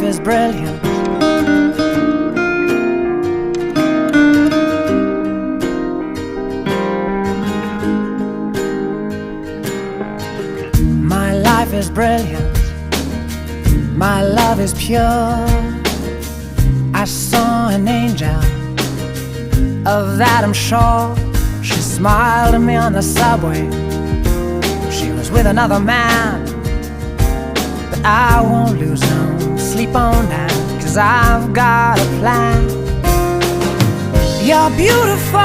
is brilliant. My life is brilliant. My love is pure. I saw an angel, of that I'm sure. She smiled at me on the subway. She was with another man, but I won't lose no sleep on that, 'cause I've got a plan. You're beautiful.